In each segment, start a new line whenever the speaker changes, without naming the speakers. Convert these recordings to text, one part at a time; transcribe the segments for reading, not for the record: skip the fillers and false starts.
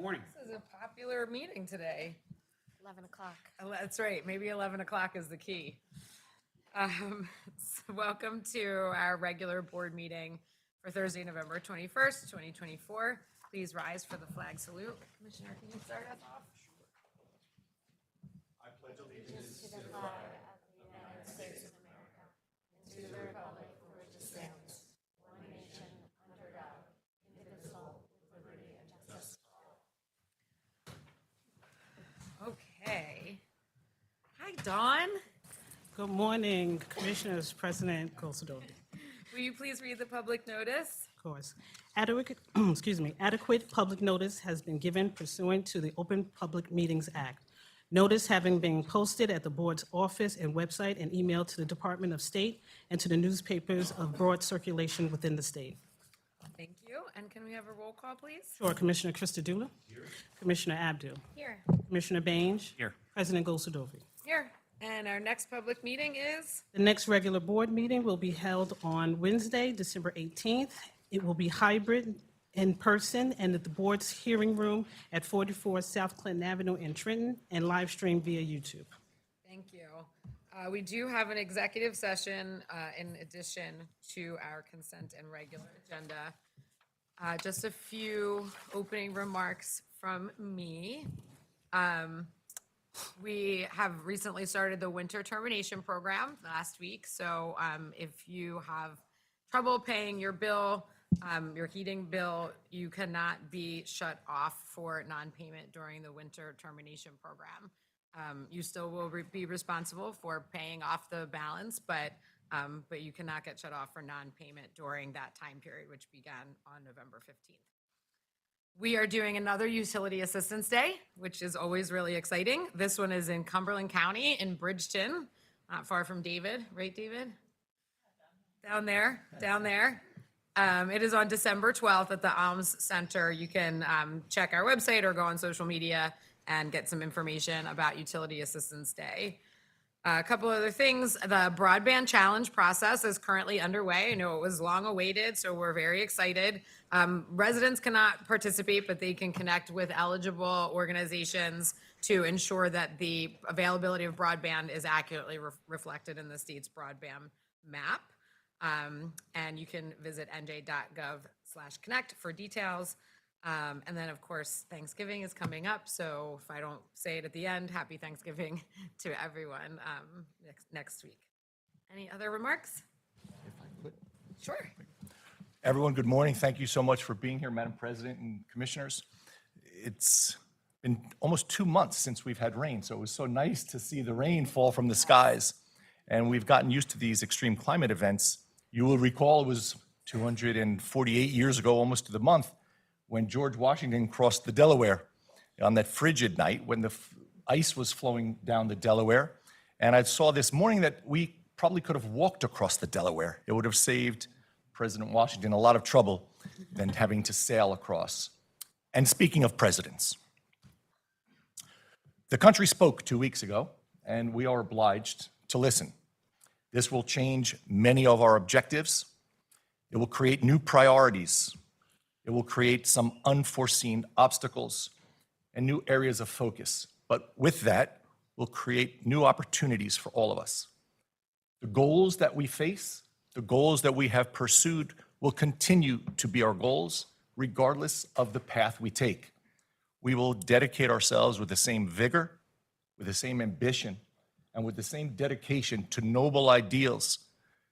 morning.
This is a popular meeting today.
11 o'clock.
That's right, maybe 11 o'clock is the key. So welcome to our regular board meeting for Thursday, November 21st, 2024. Please rise for the flag salute. Commissioner, can you start us off?
To the flag of the United States of America and to the republic for which it stands, one nation, under God, indivisible, with liberty and justice for all.
Okay. Hi, Dawn.
Good morning, Commissioners, President Goldsadovy.
Will you please read the public notice?
Of course. Adequate public notice has been given pursuant to the Open Public Meetings Act. Notice having been posted at the board's office and website and emailed to the Department of State and to the newspapers of broad circulation within the state.
Thank you. And can we have a roll call, please?
Sure, Commissioner Christodoulou. Here. Commissioner Abdul.
Here.
Commissioner Baines.
Here.
President Goldsadovy.
Here. And our next public meeting is?
The next regular board meeting will be held on Wednesday, December 18th. It will be hybrid in person and at the board's hearing room at 44 South Clinton Avenue in Trenton and live stream via YouTube.
Thank you. We do have an executive session in addition to our consent and regular agenda. Just a few opening remarks from me. We have recently started the winter termination program last week. So if you have trouble paying your bill, your heating bill, you cannot be shut off for non-payment during the winter termination program. You still will be responsible for paying off the balance, but you cannot get shut off for non-payment during that time period, which began on November 15th. We are doing another Utility Assistance Day, which is always really exciting. This one is in Cumberland County in Bridgeton, not far from David, right, David? Down there. It is on December 12th at the Alms Center. You can check our website or go on social media and get some information about Utility Assistance Day. A couple other things. The broadband challenge process is currently underway. I know it was long awaited, so we're very excited. Residents cannot participate, but they can connect with eligible organizations to ensure that the availability of broadband is accurately reflected in the state's broadband map. And you can visit nj.gov/connect for details. And then, of course, Thanksgiving is coming up. So if I don't say it at the end, happy Thanksgiving to everyone next week. Any other remarks?
If I could.
Sure.
Everyone, good morning. Thank you so much for being here, Madam President and Commissioners. It's been almost 2 months since we've had rain, so it was so nice to see the rain fall from the skies. And we've gotten used to these extreme climate events. You will recall it was 248 years ago, almost to the month, when George Washington crossed the Delaware on that frigid night when the ice was flowing down the Delaware. And I saw this morning that we probably could have walked across the Delaware. It would have saved President Washington a lot of trouble than having to sail across. And speaking of presidents, the country spoke 2 weeks ago, and we are obliged to listen. This will change many of our objectives. It will create new priorities. It will create some unforeseen obstacles and new areas of focus. But with that, we'll create new opportunities for all of us. The goals that we face, the goals that we have pursued, will continue to be our goals, regardless of the path we take. We will dedicate ourselves with the same vigor, with the same ambition, and with the same dedication to noble ideals,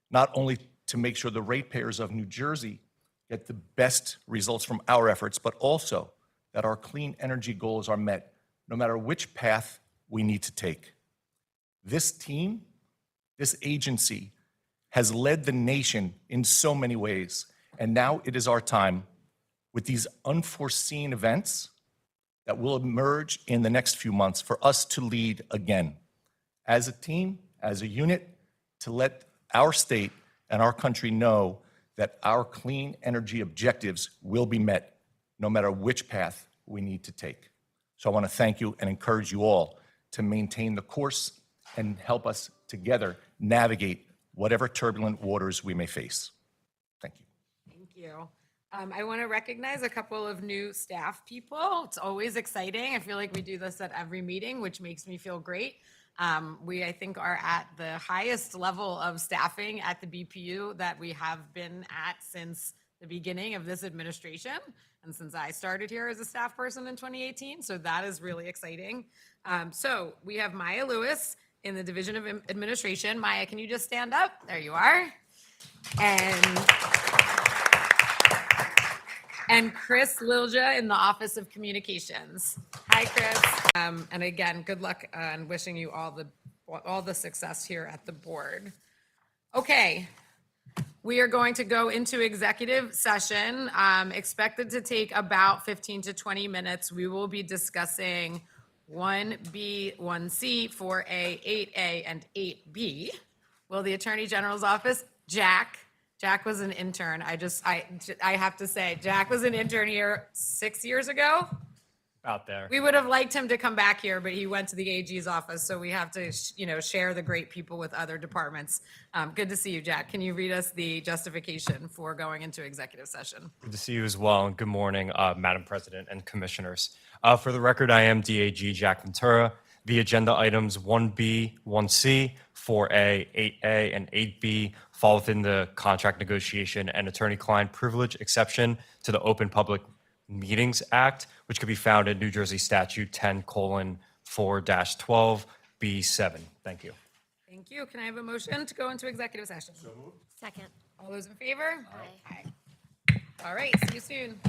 not only to make sure the ratepayers of New Jersey get the best results from our efforts, but also that our clean energy goals are met, no matter which path we need to take. This team, this agency, has led the nation in so many ways, and now it is our time, with these unforeseen events that will emerge in the next few months, for us to lead again, as a team, as a unit, to let our state and our country know that our clean energy objectives will be met, no matter which path we need to take. So I want to thank you and encourage you all to maintain the course and help us together navigate whatever turbulent waters we may face. Thank you.
Thank you. I want to recognize a couple of new staff people. It's always exciting. I feel like we do this at every meeting, which makes me feel great. We, I think, are at the highest level of staffing at the BPU that we have been at since the beginning of this administration and since I started here as a staff person in 2018. So that is really exciting. So we have Maya Lewis in the Division of Administration. Maya, can you just stand up? There you are. And Chris Lilja in the Office of Communications. Hi, Chris. And again, good luck and wishing you all the success here at the board. Okay, we are going to go into executive session, expected to take about 15 to 20 minutes. We will be discussing 1B, 1C, 4A, 8A, and 8B. Will the Attorney General's office, Jack was an intern. I have to say, Jack was an intern here 6 years ago.
Out there.
We would have liked him to come back here, but he went to the AG's office, so we have to, share the great people with other departments. Good to see you, Jack. Can you read us the justification for going into executive session?
Good to see you as well, and good morning, Madam President and Commissioners. For the record, I am DAG Jack Ventura. The agenda items 1B, 1C, 4A, 8A, and 8B fall within the contract negotiation and attorney-client privilege exception to the Open Public Meetings Act, which could be found in New Jersey Statute 10:4-12B7. Thank you.
Thank you. Can I have a motion to go into executive session?
Second.
All those in favor?
Aye.
All right, see you soon.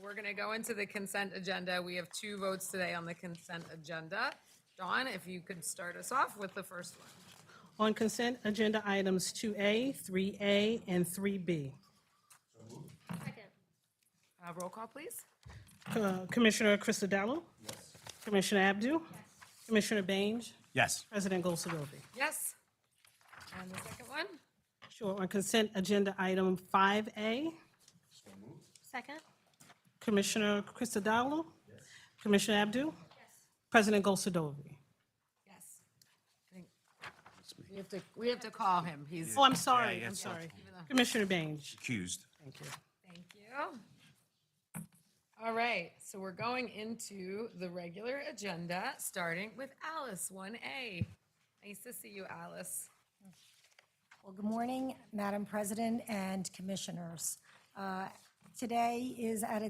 we're going to go into the consent agenda. We have 2 votes today on the consent agenda. Dawn, if you could start us off with the first one.
On consent agenda items 2A, 3A, and 3B.
Second.
Roll call, please.
Commissioner Christodoulou? Yes. Commissioner Abdu? Commissioner Baines?
Yes.
President Goldsadovy?
Yes. And the second one?
Sure. On consent agenda item 5A,
Second.
Commissioner Christodoulou? Yes. Commissioner Abdu? Yes. President Goldsadovy?
Yes. I think we have to call him. He's,
Oh, I'm sorry,
yeah,
I'm
it's
sorry. Commissioner Baines?
Accused.
Thank you.
thank you. All right, so we're going into the regular agenda, starting with Alice, 1A. Nice to see you, Alice.
Well, good morning, Madam President and Commissioners. Today is at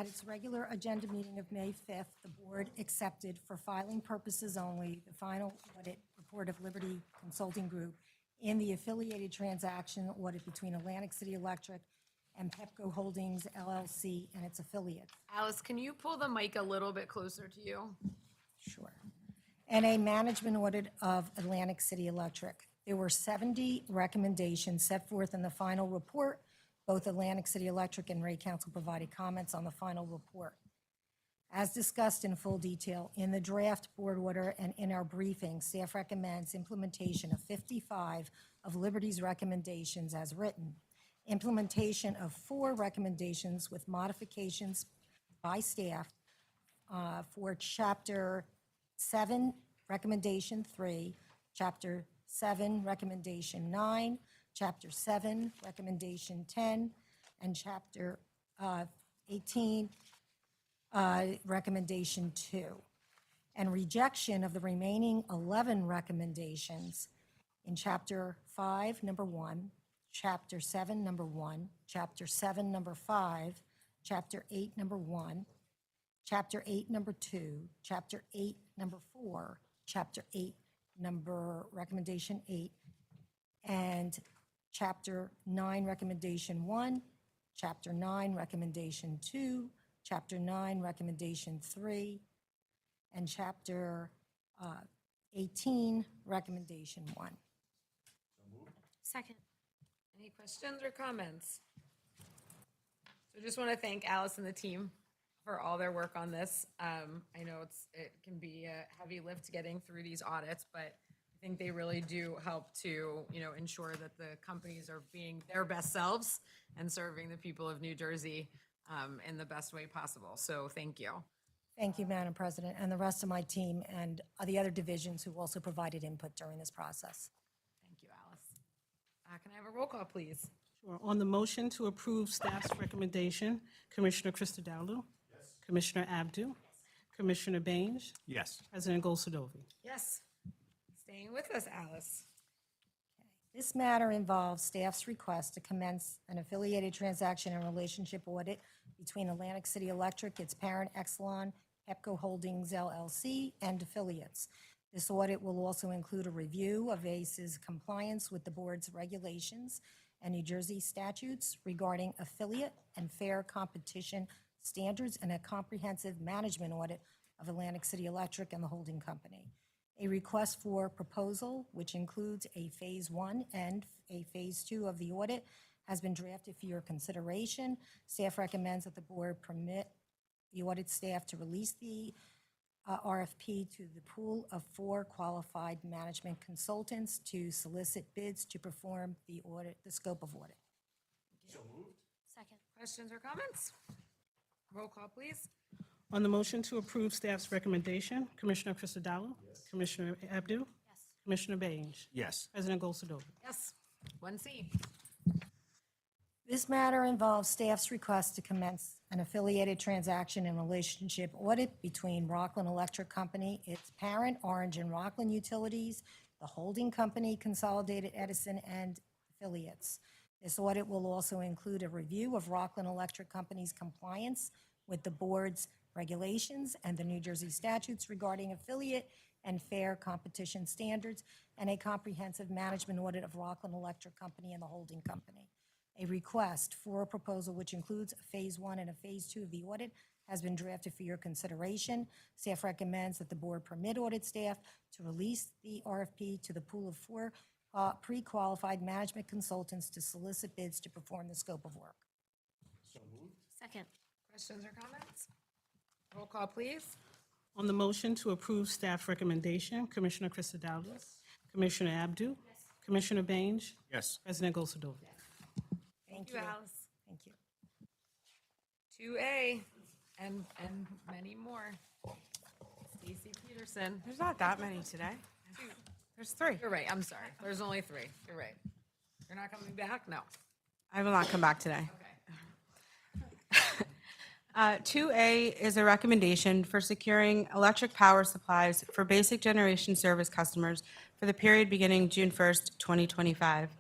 its regular agenda meeting of May 5th, the board accepted for filing purposes only the final audit report of Liberty Consulting Group in the affiliated transaction audit between Atlantic City Electric and Pepco Holdings LLC and its affiliates.
Alice, can you pull the mic a little bit closer to you?
Sure. And a management audit of Atlantic City Electric. There were 70 recommendations set forth in the final report. Both Atlantic City Electric and Rate Council provided comments on the final report. As discussed in full detail in the draft board order and in our briefing, staff recommends implementation of 55 of Liberty's recommendations as written. Implementation of 4 recommendations with modifications by staff for Chapter 7, Recommendation 3, Chapter 7, Recommendation 9, Chapter 7, Recommendation 10, and Chapter 18, Recommendation 2, and rejection of the remaining 11 recommendations in Chapter 5, Number 1, Chapter 7, Number 1, Chapter 7, Number 5, Chapter 8, Number 1, Chapter 8, Number 2, Chapter 8, Number 4, Chapter 8, Recommendation 8, and Chapter 9, Recommendation 1, Chapter 9, Recommendation 2, Chapter 9, Recommendation 3, and Chapter 18, Recommendation 1.
Second.
Any questions or comments? So just want to thank Alice and the team for all their work on this. I know it can be a heavy lift getting through these audits, but I think they really do help to, ensure that the companies are being their best selves and serving the people of New Jersey in the best way possible. So thank you.
Thank you, Madam President, and the rest of my team and the other divisions who also provided input during this process.
Thank you, Alice. Can I have a roll call, please?
Sure. On the motion to approve staff's recommendation, Commissioner Christodoulou? Yes. Commissioner Abdu? Commissioner Baines?
Yes.
President Goldsadovy?
Yes. Staying with us, Alice.
This matter involves staff's request to commence an affiliated transaction and relationship audit between Atlantic City Electric, its parent Exelon, Pepco Holdings LLC, and affiliates. This audit will also include a review of ACE's compliance with the board's regulations and New Jersey statutes regarding affiliate and fair competition standards and a comprehensive management audit of Atlantic City Electric and the holding company. A request for proposal, which includes a Phase 1 and a Phase 2 of the audit, has been drafted for your consideration. Staff recommends that the board permit the audit staff to release the RFP to the pool of 4 qualified management consultants to solicit bids to perform the audit, the scope of audit.
Second.
Questions or comments? Roll call, please.
On the motion to approve staff's recommendation, Commissioner Christodoulou? Yes. Commissioner Abdu?
Yes.
Commissioner Baines?
Yes.
President Goldsadovy?
Yes. 1C.
This matter involves staff's request to commence an affiliated transaction and relationship audit between Rockland Electric Company, its parent, Orange and Rockland Utilities, the holding company, Consolidated Edison, and affiliates. This audit will also include a review of Rockland Electric Company's compliance with the board's regulations and the New Jersey statutes regarding affiliate and fair competition standards, and a comprehensive management audit of Rockland Electric Company and the holding company. A request for a proposal which includes a Phase 1 and a Phase 2 of the audit has been drafted for your consideration. Staff recommends that the board permit audit staff to release the RFP to the pool of 4 pre-qualified management consultants to solicit bids to perform the scope of work.
Second.
Questions or comments? Roll call, please.
On the motion to approve staff recommendation, Commissioner Christopoulos, Commissioner Abdu, Commissioner Baines,
Yes.
President Gosadovich.
Thank
You,
you.
Alice.
Thank you.
2A and many more. Stacy Peterson.
There's not that many today. There's 3.
You're right, I'm sorry. There's only 3. You're right. You're not coming back? No.
I will not come back today.
Okay.
2A is a recommendation for securing electric power supplies for basic generation service customers for the period beginning June 1st, 2025.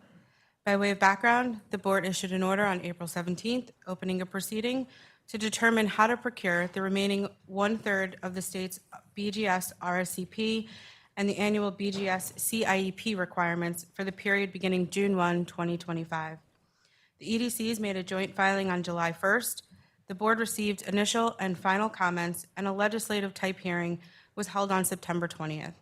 By way of background, the board issued an order on April 17th, opening a proceeding to determine how to procure the remaining 1/3 of the state's BGS RSCP and the annual BGS CIEP requirements for the period beginning June 1, 2025. The EDCs made a joint filing on July 1st. The board received initial and final comments, and a legislative type hearing was held on September 20th.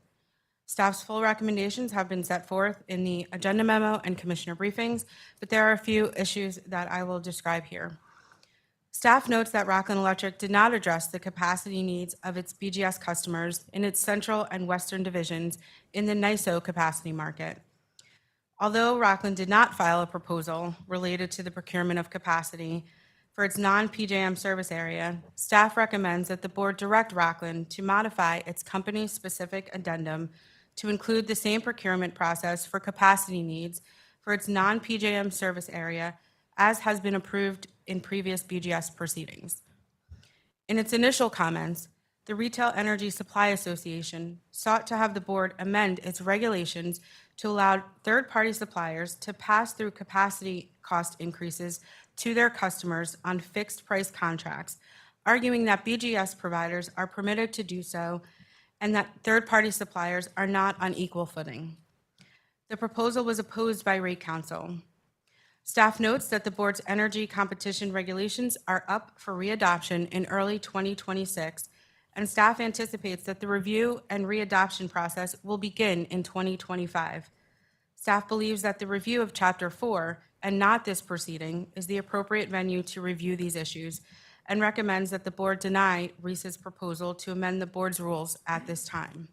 Staff's full recommendations have been set forth in the agenda memo and commissioner briefings, but there are a few issues that I will describe here. Staff notes that Rockland Electric did not address the capacity needs of its BGS customers in its central and western divisions in the NISO capacity market. Although Rockland did not file a proposal related to the procurement of capacity for its non-PJM service area, staff recommends that the board direct Rockland to modify its company-specific addendum to include the same procurement process for capacity needs for its non-PJM service area as has been approved in previous BGS proceedings. In its initial comments, the Retail Energy Supply Association sought to have the board amend its regulations to allow third-party suppliers to pass through capacity cost increases to their customers on fixed-price contracts, arguing that BGS providers are permitted to do so and that third-party suppliers are not on equal footing. The proposal was opposed by Rate Counsel. Staff notes that the board's energy competition regulations are up for readoption in early 2026, and staff anticipates that the review and readoption process will begin in 2025. Staff believes that the review of Chapter 4 and not this proceeding is the appropriate venue to review these issues and recommends that the board deny RISA's proposal to amend the board's rules at this time.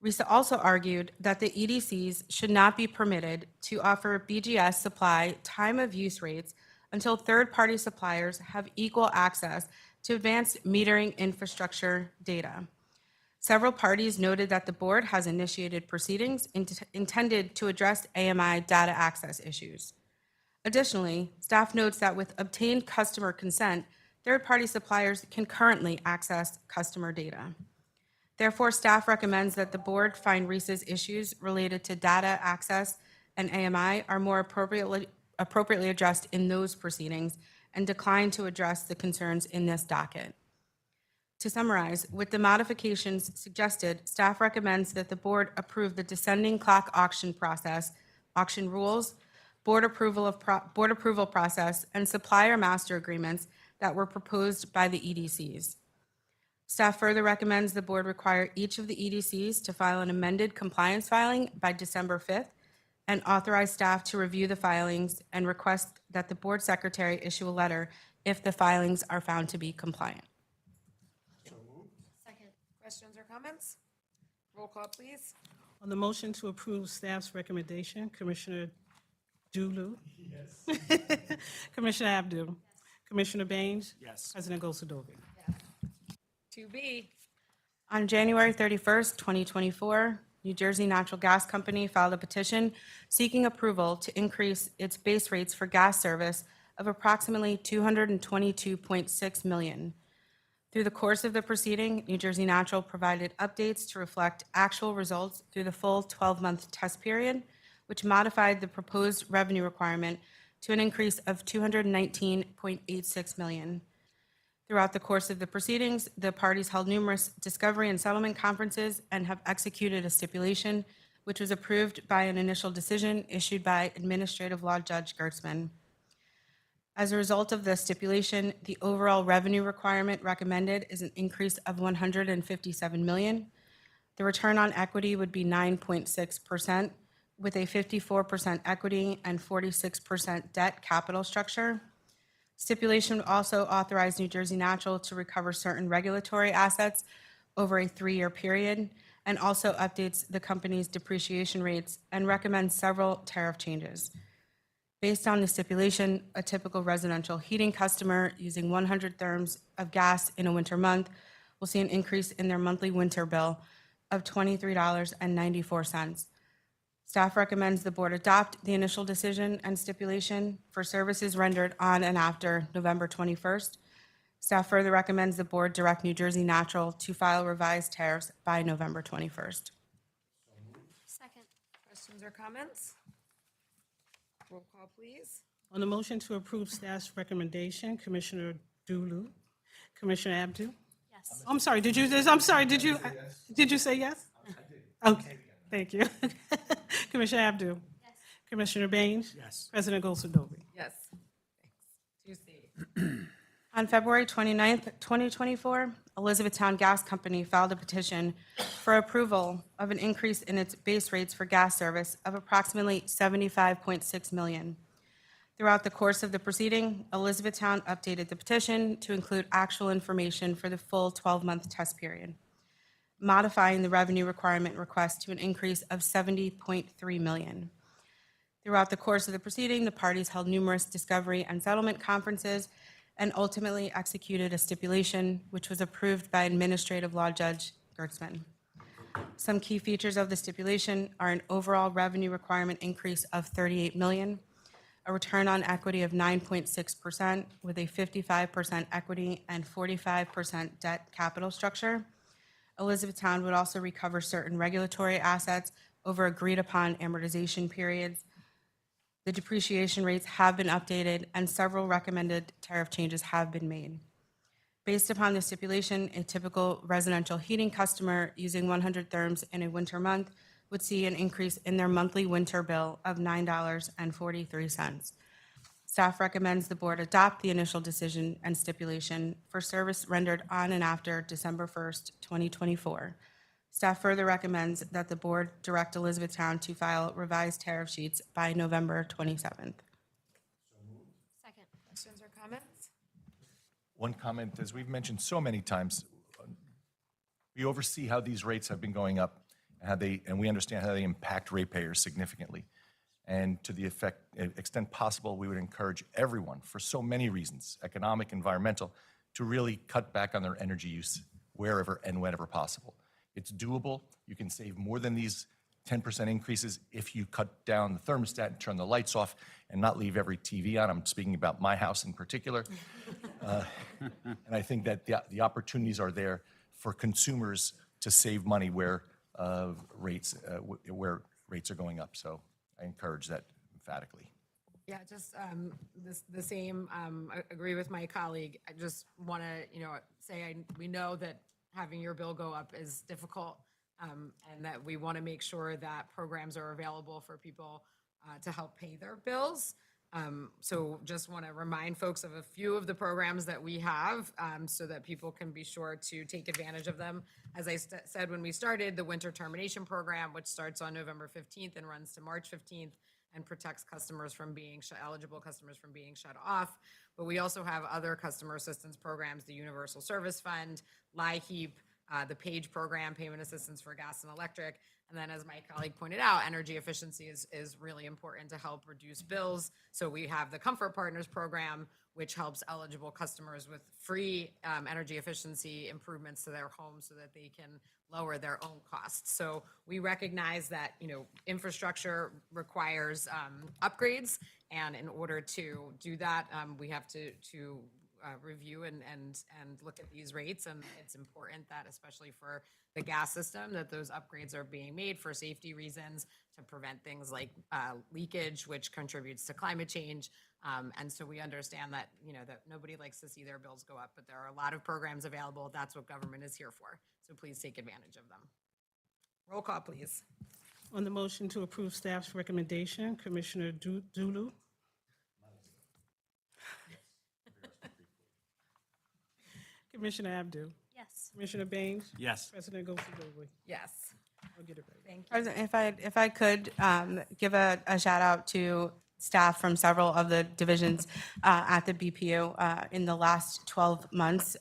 RISA also argued that the EDCs should not be permitted to offer BGS supply time of use rates until third-party suppliers have equal access to advanced metering infrastructure data. Several parties noted that the board has initiated proceedings intended to address AMI data access issues. Additionally, staff notes that with obtained customer consent, third-party suppliers can currently access customer data. Therefore, staff recommends that the board find RISA's issues related to data access and AMI are more appropriately addressed in those proceedings and decline to address the concerns in this docket. To summarize, with the modifications suggested, staff recommends that the board approve the descending clock auction process, auction rules, board approval process, and supplier master agreements that were proposed by the EDCs. Staff further recommends the board require each of the EDCs to file an amended compliance filing by December 5th and authorize staff to review the filings and request that the board secretary issue a letter if the filings are found to be compliant.
Second.
Questions or comments? Roll call, please.
On the motion to approve staff's recommendation, Commissioner Dulu? Yes. Commissioner Abdu? Commissioner Baines?
Yes.
President Gosadovich.
2B.
On January 31st, 2024, New Jersey Natural Gas Company filed a petition seeking approval to increase its base rates for gas service of approximately $222.6 million. Through the course of the proceeding, New Jersey Natural provided updates to reflect actual results through the full 12-month test period, which modified the proposed revenue requirement to an increase of $219.86 million. Throughout the course of the proceedings, the parties held numerous discovery and settlement conferences and have executed a stipulation, which was approved by an initial decision issued by Administrative Law Judge Gertzman. As a result of the stipulation, the overall revenue requirement recommended is an increase of $157 million. The return on equity would be 9.6%, with a 54% equity and 46% debt capital structure. Stipulation would also authorize New Jersey Natural to recover certain regulatory assets over a 3-year period, and also updates the company's depreciation rates and recommends several tariff changes. Based on the stipulation, a typical residential heating customer using 100 therms of gas in a winter month will see an increase in their monthly winter bill of $23.94. Staff recommends the board adopt the initial decision and stipulation for services rendered on and after November 21st. Staff further recommends the board direct New Jersey Natural to file revised tariffs by November 21st.
Second.
Questions or comments? Roll call, please.
On the motion to approve staff's recommendation, Commissioner Dulu, Commissioner Abdu?
Yes.
I'm sorry, did you say yes? Okay, thank you. Commissioner Abdu?
Yes.
Commissioner Baines? Yes. President Goldsadovy?
Yes. Thanks. 2C.
On February 29th, 2024, Elizabethtown Gas Company filed a petition for approval of an increase in its base rates for gas service of approximately $75.6 million. Throughout the course of the proceeding, Elizabethtown updated the petition to include actual information for the full 12-month test period, modifying the revenue requirement request to an increase of $70.3 million. Throughout the course of the proceeding, the parties held numerous discovery and settlement conferences and ultimately executed a stipulation, which was approved by Administrative Law Judge Gertzman. Some key features of the stipulation are an overall revenue requirement increase of $38 million, a return on equity of 9.6% with a 55% equity and 45% debt capital structure. Elizabethtown would also recover certain regulatory assets over agreed-upon amortization periods. The depreciation rates have been updated, and several recommended tariff changes have been made. Based upon the stipulation, a typical residential heating customer using 100 therms in a winter month would see an increase in their monthly winter bill of $9.43. Staff recommends the board adopt the initial decision and stipulation for service rendered on and after December 1st, 2024. Staff further recommends that the board direct Elizabethtown to file revised tariff sheets by November 27th.
Second.
Questions or comments?
One comment, as we've mentioned so many times, we oversee how these rates have been going up and we understand how they impact ratepayers significantly. And to the extent possible, we would encourage everyone, for so many reasons, economic, environmental, to really cut back on their energy use wherever and whenever possible. It's doable. You can save more than these 10% increases if you cut down the thermostat and turn the lights off and not leave every TV on. I'm speaking about my house in particular. And I think that the opportunities are there for consumers to save money where rates are going up. So I encourage that emphatically.
Yeah, just the same, I agree with my colleague. I just want to, say we know that having your bill go up is difficult, and that we want to make sure that programs are available for people to help pay their bills. So just want to remind folks of a few of the programs that we have, so that people can be sure to take advantage of them. As I said when we started, the winter termination program, which starts on November 15th and runs to March 15th, and protects customers from being eligible customers from being shut off. But we also have other customer assistance programs, the Universal Service Fund, LIHEAP, the PAGE program, Payment Assistance for Gas and Electric. And then, as my colleague pointed out, energy efficiency is really important to help reduce bills. So we have the Comfort Partners program, which helps eligible customers with free energy efficiency improvements to their homes so that they can lower their own costs. So we recognize that, infrastructure requires upgrades. And in order to do that, we have to review and look at these rates. And it's important that, especially for the gas system, that those upgrades are being made for safety reasons to prevent things like leakage, which contributes to climate change. And so we understand that, that nobody likes to see their bills go up, but there are a lot of programs available. That's what government is here for. So please take advantage of them. Roll call, please.
On the motion to approve staff's recommendation, Commissioner Dulu? Commissioner Abdu?
Yes.
Commissioner Baines?
Yes.
President Goldberg?
Yes.
I'll get it right.
Thank you.
President, if I could give a shout out to staff from several of the divisions at the BPU. In the last 12 months,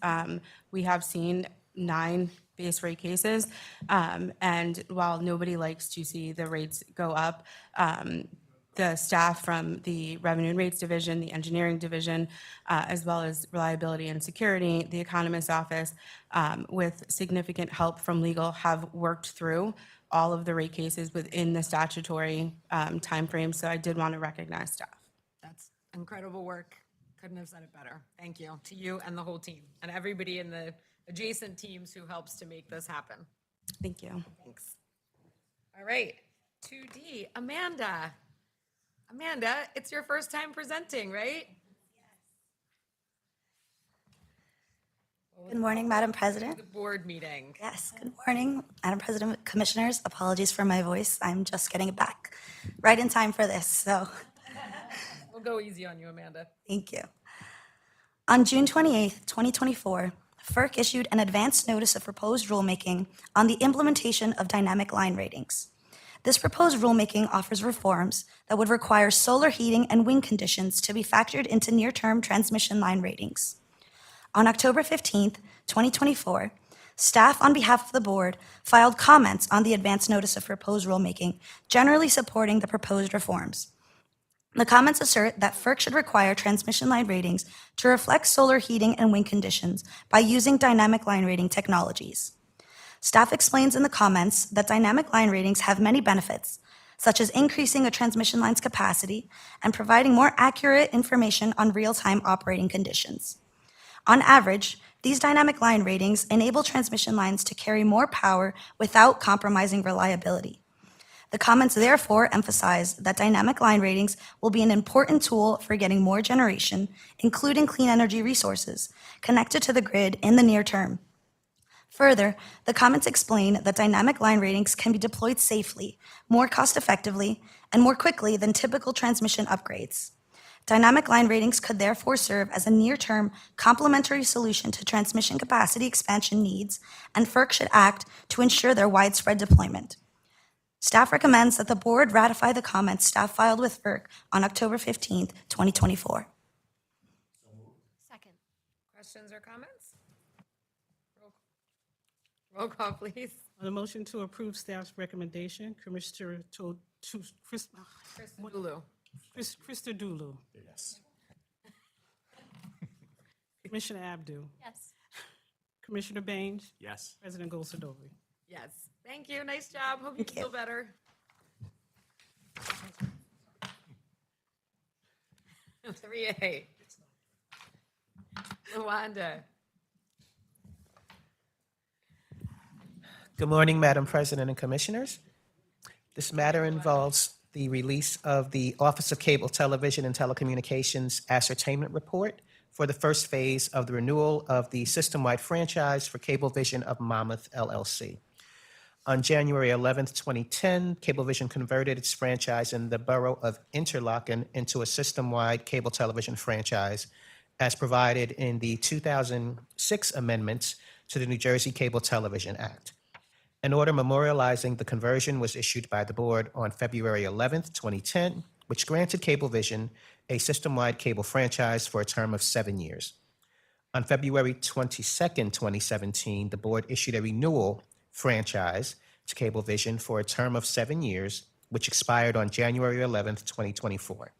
we have seen 9 base rate cases. And while nobody likes to see the rates go up, the staff from the Revenue and Rates Division, the Engineering Division, as well as Reliability and Security, the Economist Office, with significant help from legal, have worked through all of the rate cases within the statutory timeframe. So I did want to recognize staff.
That's incredible work. Couldn't have said it better. Thank you to you and the whole team and everybody in the adjacent teams who helps to make this happen.
Thank you.
Thanks. All right, 2D, Amanda. Amanda, it's your first time presenting, right?
Good morning, Madam President.
The board meeting.
Yes, good morning, Madam President, Commissioners. Apologies for my voice. I'm just getting it back right in time for this, so
We'll go easy on you, Amanda.
thank you. On June 28th, 2024, FERC issued an advance notice of proposed rulemaking on the implementation of dynamic line ratings. This proposed rulemaking offers reforms that would require solar heating and wind conditions to be factored into near-term transmission line ratings. On October 15th, 2024, staff on behalf of the board filed comments on the advance notice of proposed rulemaking, generally supporting the proposed reforms. The comments assert that FERC should require transmission line ratings to reflect solar heating and wind conditions by using dynamic line rating technologies. Staff explains in the comments that dynamic line ratings have many benefits, such as increasing a transmission line's capacity and providing more accurate information on real-time operating conditions. On average, these dynamic line ratings enable transmission lines to carry more power without compromising reliability. The comments therefore emphasize that dynamic line ratings will be an important tool for getting more generation, including clean energy resources, connected to the grid in the near term. Further, the comments explain that dynamic line ratings can be deployed safely, more cost-effectively, and more quickly than typical transmission upgrades. Dynamic line ratings could therefore serve as a near-term complementary solution to transmission capacity expansion needs, and FERC should act to ensure their widespread deployment. Staff recommends that the board ratify the comments staff filed with FERC on October 15th, 2024. Second.
Questions or comments? Roll call, please.
On the motion to approve staff's recommendation, Commissioner
Lulu.
Krista Dulu.
Yes.
Commissioner Abdu.
Yes.
Commissioner Baines.
Yes.
President Goldberg?
Yes. Thank you. Nice job. Hope you
Thank you.
feel better. 3A. Luanda.
Good morning, Madam President and Commissioners. This matter involves the release of the Office of Cable Television and Telecommunications Ascertainment Report for the first phase of the renewal of the system-wide franchise for Cablevision of Monmouth LLC. On January 11th, 2010, Cablevision converted its franchise in the borough of Interlaken into a system-wide cable television franchise as provided in the 2006 amendments to the New Jersey Cable Television Act. An order memorializing the conversion was issued by the board on February 11th, 2010, which granted Cablevision a system-wide cable franchise for a term of 7 years. On February 22nd, 2017, the board issued a renewal franchise to Cablevision for a term of 7 years, which expired on January 11th, 2024.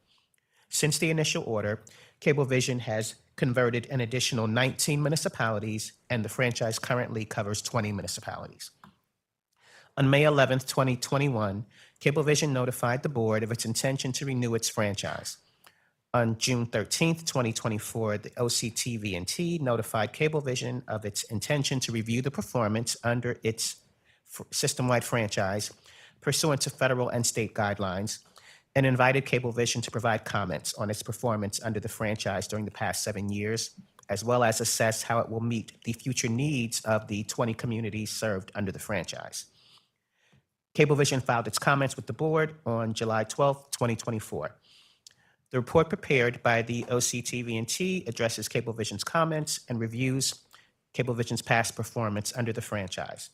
Since the initial order, Cablevision has converted an additional 19 municipalities, and the franchise currently covers 20 municipalities. On May 11th, 2021, Cablevision notified the board of its intention to renew its franchise. On June 13th, 2024, the OCTV&T notified Cablevision of its intention to review the performance under its system-wide franchise pursuant to federal and state guidelines, and invited Cablevision to provide comments on its performance under the franchise during the past 7 years, as well as assess how it will meet the future needs of the 20 communities served under the franchise. Cablevision filed its comments with the board on July 12, 2024. The report prepared by the OCTV&T addresses Cablevision's comments and reviews Cablevision's past performance under the franchise.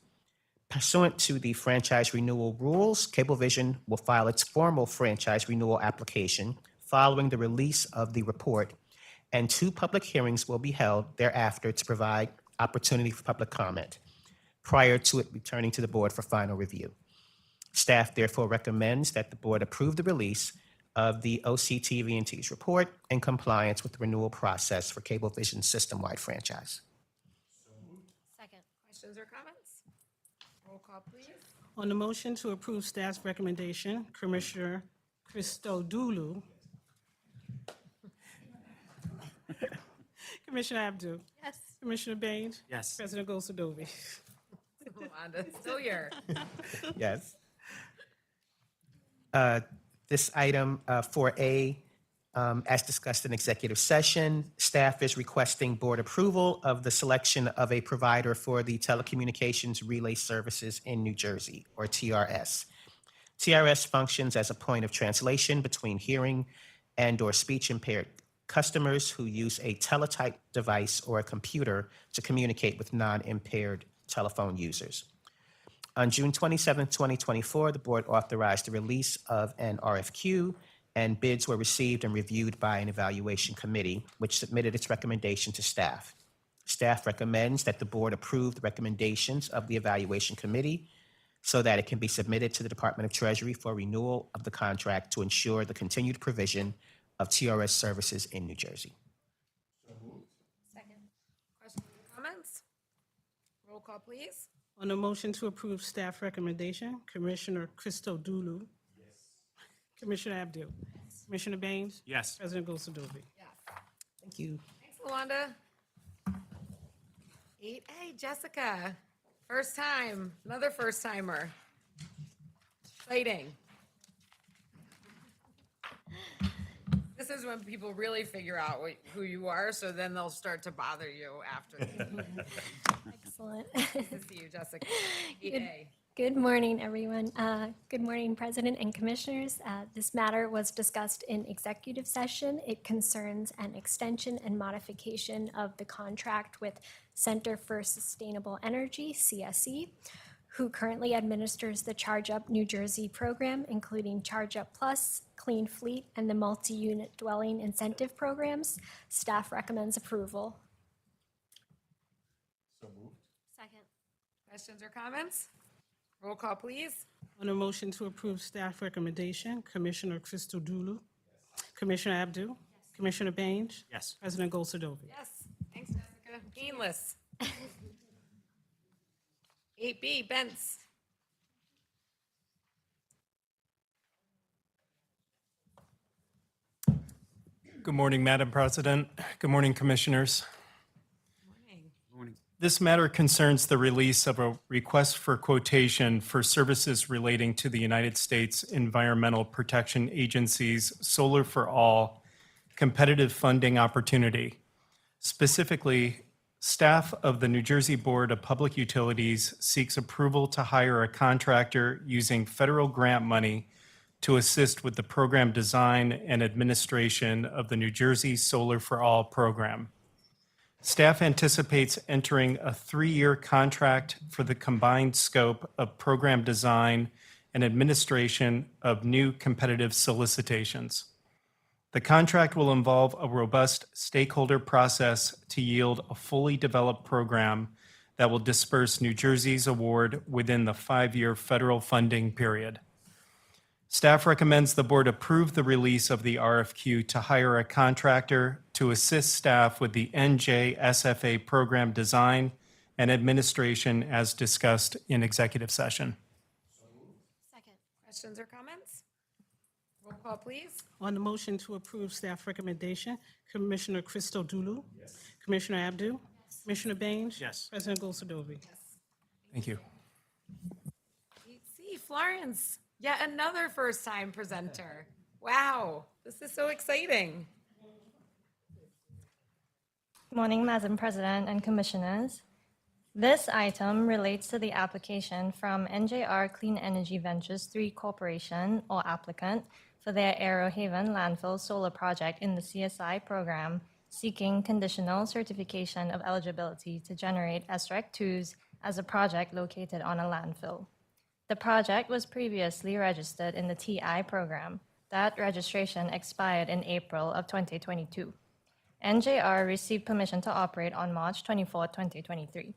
Pursuant to the franchise renewal rules, Cablevision will file its formal franchise renewal application following the release of the report, and 2 public hearings will be held thereafter to provide opportunity for public comment prior to it returning to the board for final review. Staff therefore recommends that the board approve the release of the OCTV&T's report in compliance with the renewal process for Cablevision's system-wide franchise.
Second.
Questions or comments? Roll call, please.
On the motion to approve staff's recommendation, Commissioner Christodoulou. Commissioner Abdu.
Yes.
Commissioner Baines.
Yes.
President Gosadovi.
Wanda, still here.
Yes. This item, 4A, as discussed in executive session, staff is requesting board approval of the selection of a provider for the telecommunications relay services in New Jersey, or TRS. TRS functions as a point of translation between hearing and/or speech-impaired customers who use a teletype device or a computer to communicate with non-impaired telephone users. On June 27, 2024, the board authorized the release of an RFQ, and bids were received and reviewed by an evaluation committee, which submitted its recommendation to staff. Staff recommends that the board approve the recommendations of the evaluation committee so that it can be submitted to the Department of Treasury for renewal of the contract to ensure the continued provision of TRS services in New Jersey.
Second.
Questions or comments? Roll call, please.
On the motion to approve staff recommendation, Commissioner Christodoulou. Yes. Commissioner Abdu. Commissioner Baines.
Yes.
President Gosadovi.
Yes.
Thank you.
Thanks, Luanda. 8A, Jessica. First time, another first timer. Exciting. This is when people really figure out who you are, so then they'll start to bother you after.
Excellent.
Good to see you, Jessica. 8A.
Good morning, everyone. Good morning, President and Commissioners. This matter was discussed in executive session. It concerns an extension and modification of the contract with Center for Sustainable Energy, CSE, who currently administers the Charge Up New Jersey program, including Charge Up Plus, Clean Fleet, and the multi-unit dwelling incentive programs. Staff recommends approval.
Second.
Questions or comments? Roll call, please.
On the motion to approve staff recommendation, Commissioner Christodoulou. Commissioner Abdu. Commissioner Baines.
Yes.
President Gosadovi.
Yes. Thanks, Jessica. Painless. 8B, Bents.
Good morning, Madam President. Good morning, Commissioners. This matter concerns the release of a request for quotation for services relating to the United States Environmental Protection Agency's Solar for All competitive funding opportunity. Specifically, staff of the New Jersey Board of Public Utilities seeks approval to hire a contractor using federal grant money to assist with the program design and administration of the New Jersey Solar for All program. Staff anticipates entering a 3-year contract for the combined scope of program design and administration of new competitive solicitations. The contract will involve a robust stakeholder process to yield a fully developed program that will disperse New Jersey's award within the 5-year federal funding period. Staff recommends the board approve the release of the RFQ to hire a contractor to assist staff with the NJSFA program design and administration as discussed in executive session.
Second.
Questions or comments? Roll call, please.
On the motion to approve staff recommendation, Commissioner Christodoulou. Yes. Commissioner Abdu. Yes. Commissioner Baines.
Yes.
President Gosadovi.
Thank you.
8C, Florence. Yet another first-time presenter. Wow, this is so exciting.
Good morning, Madam President and Commissioners. This item relates to the application from NJR Clean Energy Ventures 3 Corporation, or applicant, for their Arrowhaven landfill solar project in the CSI program seeking conditional certification of eligibility to generate SREC 2s as a project located on a landfill. The project was previously registered in the TI program. That registration expired in April of 2022. NJR received permission to operate on March 24, 2023.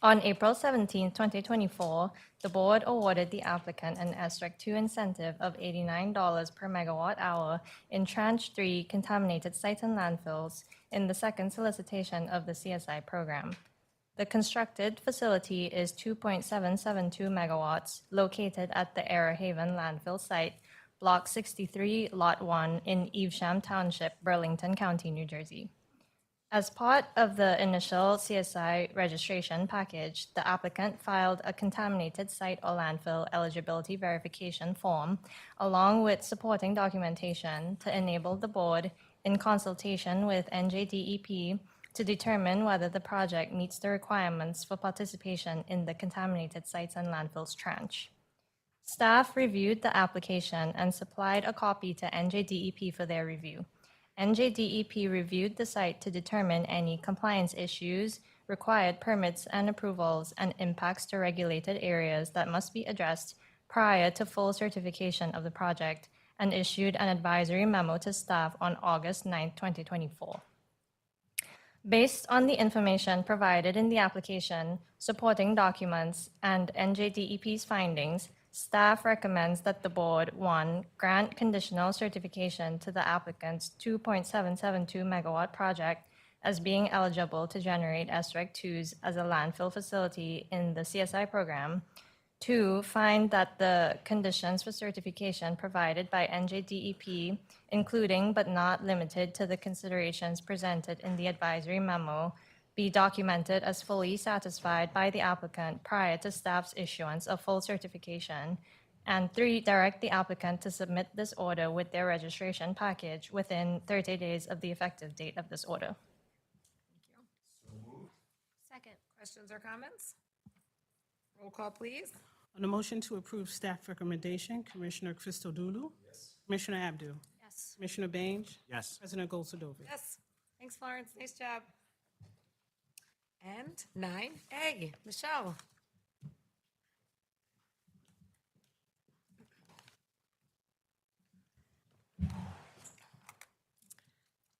On April 17, 2024, the board awarded the applicant an SREC 2 incentive of $89 per megawatt hour in Tranche 3 contaminated sites and landfills in the second solicitation of the CSI program. The constructed facility is 2.772 megawatts, located at the Air Haven landfill site, Block 63, Lot 1 in Evesham Township, Burlington County, New Jersey. As part of the initial CSI registration package, the applicant filed a contaminated site or landfill eligibility verification form, along with supporting documentation to enable the board, in consultation with NJDEP, to determine whether the project meets the requirements for participation in the contaminated sites and landfills tranche. Staff reviewed the application and supplied a copy to NJDEP for their review. NJDEP reviewed the site to determine any compliance issues, required permits and approvals, and impacts to regulated areas that must be addressed prior to full certification of the project, and issued an advisory memo to staff on August 9, 2024. Based on the information provided in the application, supporting documents, and NJDEP's findings, staff recommends that the board, 1, grant conditional certification to the applicant's 2.772 megawatt project as being eligible to generate SREC 2s as a landfill facility in the CSI program. 2, find that the conditions for certification provided by NJDEP, including but not limited to the considerations presented in the advisory memo, be documented as fully satisfied by the applicant prior to staff's issuance of full certification. And 3, direct the applicant to submit this order with their registration package within 30 days of the effective date of this order.
Second. Questions or comments? Roll call, please.
On the motion to approve staff recommendation, Commissioner Christodoulou? Yes. Commissioner Abdu?
Yes.
Commissioner Baines?
Yes.
President Goldsadovich?
Yes. Thanks, Florence. Nice job. And 9A, Michelle.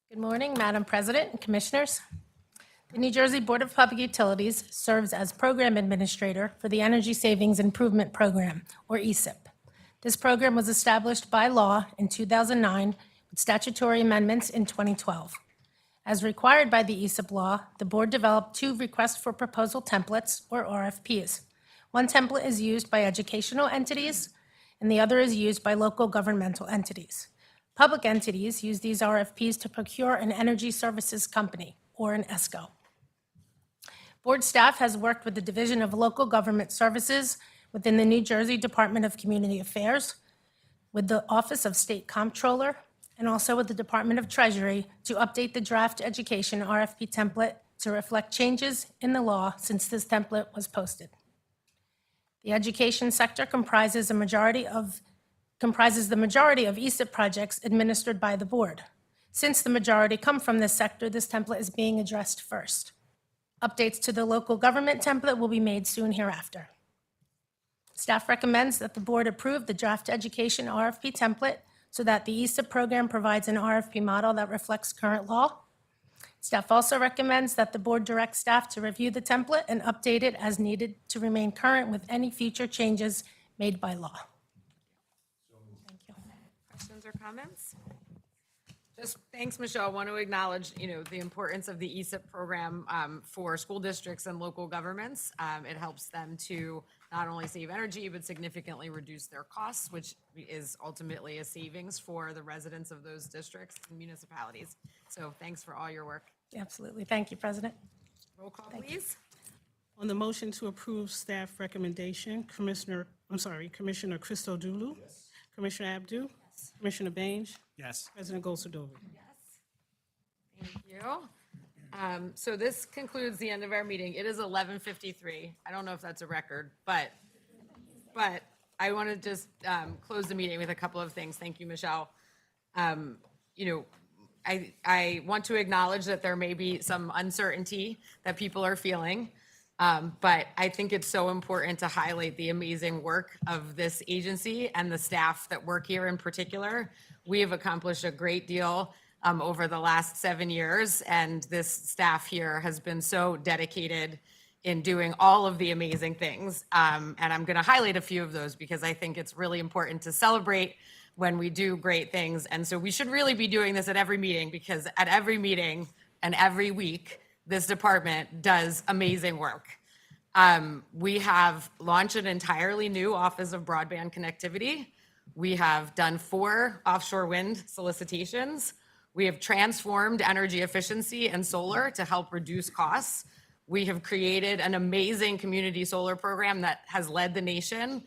Good morning, Madam President and Commissioners. The New Jersey Board of Public Utilities serves as Program Administrator for the Energy Savings Improvement Program, or ESIP. This program was established by law in 2009 with statutory amendments in 2012. As required by the ESIP law, the board developed 2 requests for proposal templates, or RFPs. One template is used by educational entities, and the other is used by local governmental entities. Public entities use these RFPs to procure an energy services company, or an ESCO. Board staff has worked with the Division of Local Government Services within the New Jersey Department of Community Affairs, with the Office of State Comptroller, and also with the Department of Treasury to update the draft education RFP template to reflect changes in the law since this template was posted. The education sector comprises the majority of ESIP projects administered by the board. Since the majority come from this sector, this template is being addressed first. Updates to the local government template will be made soon hereafter. Staff recommends that the board approve the draft education RFP template so that the ESIP program provides an RFP model that reflects current law. Staff also recommends that the board direct staff to review the template and update it as needed to remain current with any future changes made by law. Thank you.
Questions or comments? Just thanks, Michelle. I want to acknowledge, the importance of the ESIP program for school districts and local governments. It helps them to not only save energy, but significantly reduce their costs, which is ultimately a savings for the residents of those districts and municipalities. So thanks for all your work.
Absolutely. Thank you, President.
Roll call, please.
On the motion to approve staff recommendation, Commissioner Christodoulou? Yes. Commissioner Abdu? Yes. Commissioner Baines?
Yes.
President Goldsadovich?
Thank you. So this concludes the end of our meeting. It is 11:53. I don't know if that's a record, but I want to just close the meeting with a couple of things. Thank you, Michelle. I want to acknowledge that there may be some uncertainty that people are feeling. But I think it's so important to highlight the amazing work of this agency and the staff that work here in particular. We have accomplished a great deal over the last 7 years, and this staff here has been so dedicated in doing all of the amazing things. And I'm going to highlight a few of those because I think it's really important to celebrate when we do great things. And so we should really be doing this at every meeting, because at every meeting and every week, this department does amazing work. We have launched an entirely new Office of Broadband Connectivity. We have done 4 offshore wind solicitations. We have transformed energy efficiency and solar to help reduce costs. We have created an amazing community solar program that has led the nation.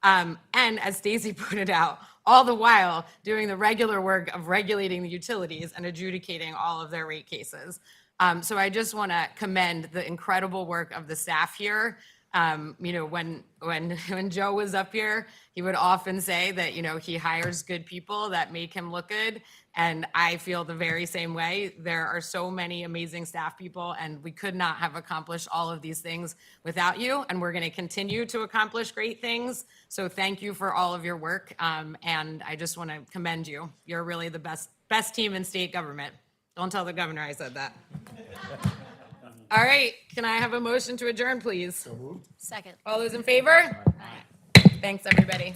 And as Stacy pointed out, all the while doing the regular work of regulating the utilities and adjudicating all of their rate cases. So I just want to commend the incredible work of the staff here. You know, when Joe was up here, he would often say that, you know, he hires good people that make him look good. And I feel the very same way. There are so many amazing staff people, and we could not have accomplished all of these things without you. And we're going to continue to accomplish great things. So thank you for all of your work. And I just want to commend you. You're really the best team in state government. Don't tell the governor I said that. All right, can I have a motion to adjourn, please?
Second.
All those in favor? Thanks, everybody.